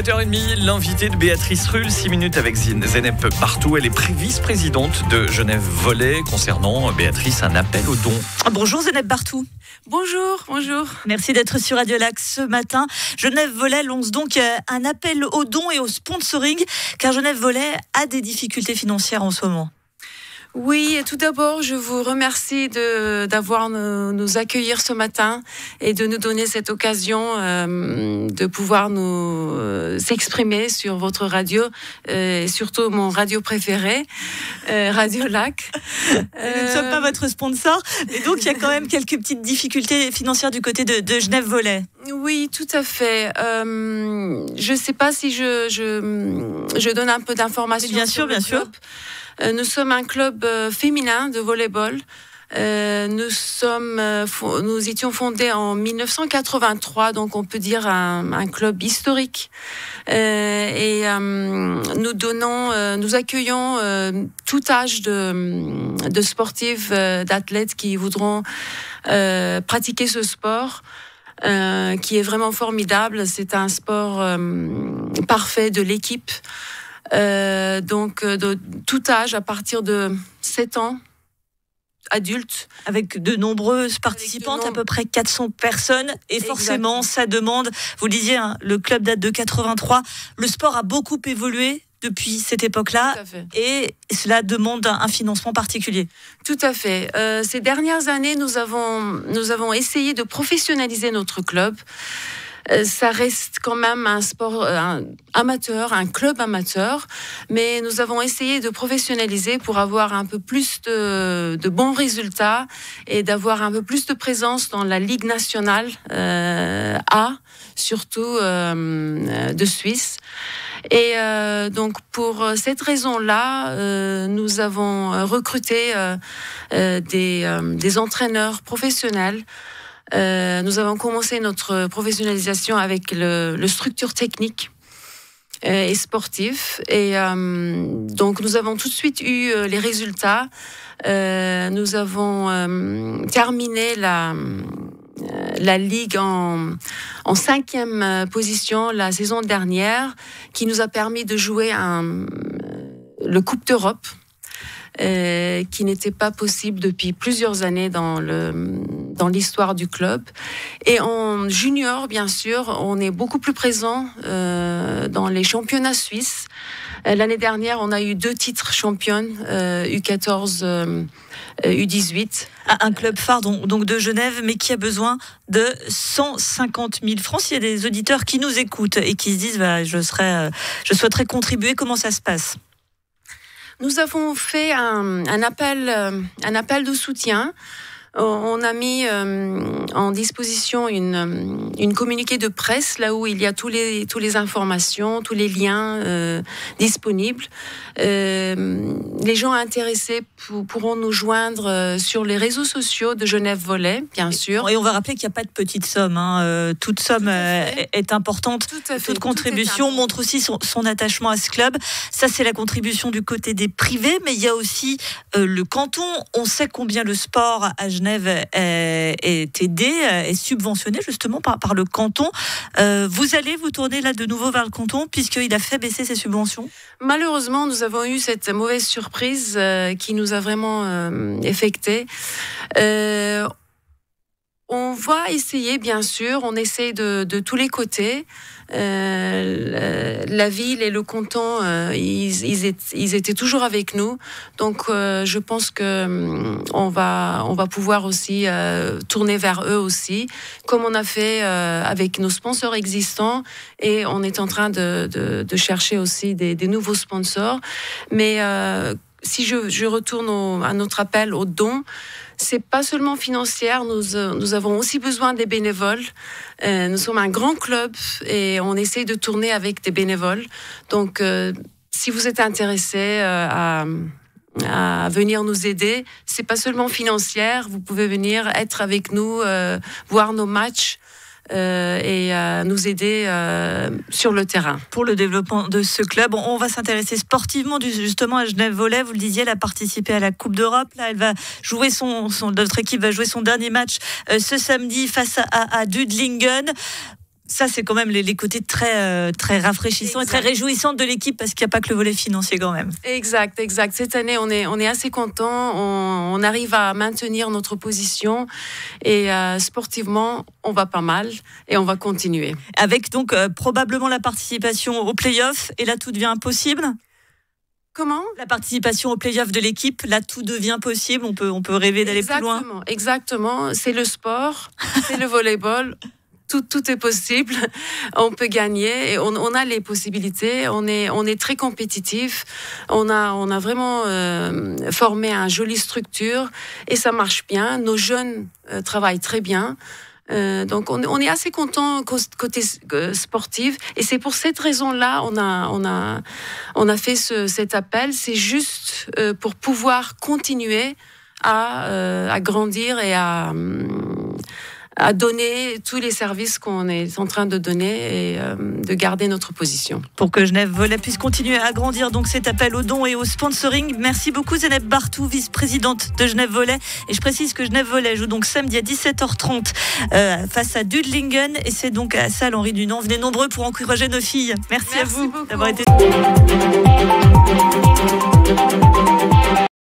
7h30, l'invité de Béatrice Rulle, 6 minutes avec Zeynep Bartou. Elle est vice-présidente de Genève Volley. Concernant Béatrice, un appel aux dons. Bonjour Zeynep Bartou. Bonjour. Merci d'être sur Radio Lac ce matin. Genève Volley lance donc un appel aux dons et au sponsoring, car Genève Volley a des difficultés financières en ce moment. Oui, et tout d'abord, je vous remercie d'avoir nous accueillir ce matin et de nous donner cette occasion de pouvoir nous s'exprimer sur votre radio, et surtout mon radio préféré, Radio Lac. Nous ne sommes pas votre sponsor, mais donc il y a quand même quelques petites difficultés financières du côté de Genève Volley. Oui, tout à fait. Je ne sais pas si je donne un peu d'informations. Bien sûr. Nous sommes un club féminin de volleyball. Nous étions fondés en 1983, donc on peut dire un club historique. Nous accueillons tout âge de sportifs, d'athlètes qui voudront pratiquer ce sport. Qui est vraiment formidable. C'est un sport parfait de l'équipe. Donc de tout âge, à partir de 7 ans, adultes. Avec de nombreuses participantes, à peu près 400 personnes. Et forcément, ça demande, vous le disiez, le club date de 83. Le sport a beaucoup évolué depuis cette époque-là, et cela demande un financement particulier. Tout à fait. Ces dernières années, nous avons essayé de professionnaliser notre club. Ça reste quand même un sport amateur, un club amateur, mais nous avons essayé de professionnaliser pour avoir un peu plus de bons résultats et d'avoir un peu plus de présence dans la Ligue nationale A, surtout de Suisse. Et donc pour cette raison-là, nous avons recruté des entraîneurs professionnels. Nous avons commencé notre professionnalisation avec le structure technique et sportif. Et donc nous avons tout de suite eu les résultats. Nous avons terminé la Ligue en 5e position la saison dernière, qui nous a permis de jouer le Coupe d'Europe, qui n'était pas possible depuis plusieurs années dans l'histoire du club. Et en junior, bien sûr, on est beaucoup plus présent dans les championnats suisses. L'année dernière, on a eu 2 titres championnes, U14, U18. Un club phare donc de Genève, mais qui a besoin de 150 000 francs. S'il y a des auditeurs qui nous écoutent et qui se disent je souhaiterais contribuer, comment ça se passe ? Nous avons fait un appel de soutien. On a mis en disposition une communiqué de presse, là où il y a tous les informations, tous les liens disponibles. Les gens intéressés pourront nous joindre sur les réseaux sociaux de Genève Volley, bien sûr. Et on va rappeler qu'il n'y a pas de petite somme. Toute somme est importante. Toute contribution montre aussi son attachement à ce club. Ça, c'est la contribution du côté des privés, mais il y a aussi le canton. On sait combien le sport à Genève est aidé, est subventionné justement par le canton. Vous allez vous tourner là de nouveau vers le canton puisqu'il a fait baisser ses subventions ? Malheureusement, nous avons eu cette mauvaise surprise qui nous a vraiment affectés. On va essayer, bien sûr, on essaie de tous les côtés. La ville et le canton, ils étaient toujours avec nous. Donc, je pense que on va pouvoir aussi tourner vers eux aussi, comme on a fait avec nos sponsors existants. Et on est en train de chercher aussi des nouveaux sponsors. Mais si je retourne à notre appel aux dons, c'est pas seulement financière, nous avons aussi besoin des bénévoles. Nous sommes un grand club et on essaie de tourner avec des bénévoles. Donc, si vous êtes intéressé à venir nous aider, c'est pas seulement financière, vous pouvez venir être avec nous, voir nos matchs. Et nous aider sur le terrain. Pour le développement de ce club, on va s'intéresser sportivement justement à Genève Volley. Vous le disiez, elle a participé à la Coupe d'Europe. Là, elle va jouer notre équipe va jouer son dernier match ce samedi face à Dudlingen. Ça, c'est quand même les côtés très rafraîchissants et très réjouissants de l'équipe, parce qu'il n'y a pas que le volet financier quand même. Exact. Cette année, on est assez content. On arrive à maintenir notre position et sportivement, on va pas mal et on va continuer. Avec donc probablement la participation aux play-offs, et là, tout devient possible. Comment ? La participation aux play-offs de l'équipe, là, tout devient possible. On peut rêver d'aller plus loin. Exactement. C'est le sport, c'est le volleyball. Tout est possible. On peut gagner. Et on a les possibilités. On est très compétitif. On a vraiment formé une jolie structure et ça marche bien. Nos jeunes travaillent très bien. Donc on est assez content côté sportif, et c'est pour cette raison-là on a fait cet appel. C'est juste pour pouvoir continuer à grandir et à donner tous les services qu'on est en train de donner et de garder notre position. Pour que Genève Volley puisse continuer à grandir, donc cet appel aux dons et au sponsoring. Merci beaucoup Zeneb Bartou, vice-présidente de Genève Volley. Et je précise que Genève Volley joue donc samedi à 17h30 face à Dudlingen, et c'est donc à la salle Henri Dunant. Venez nombreux pour encourager nos filles. Merci à vous d'avoir été...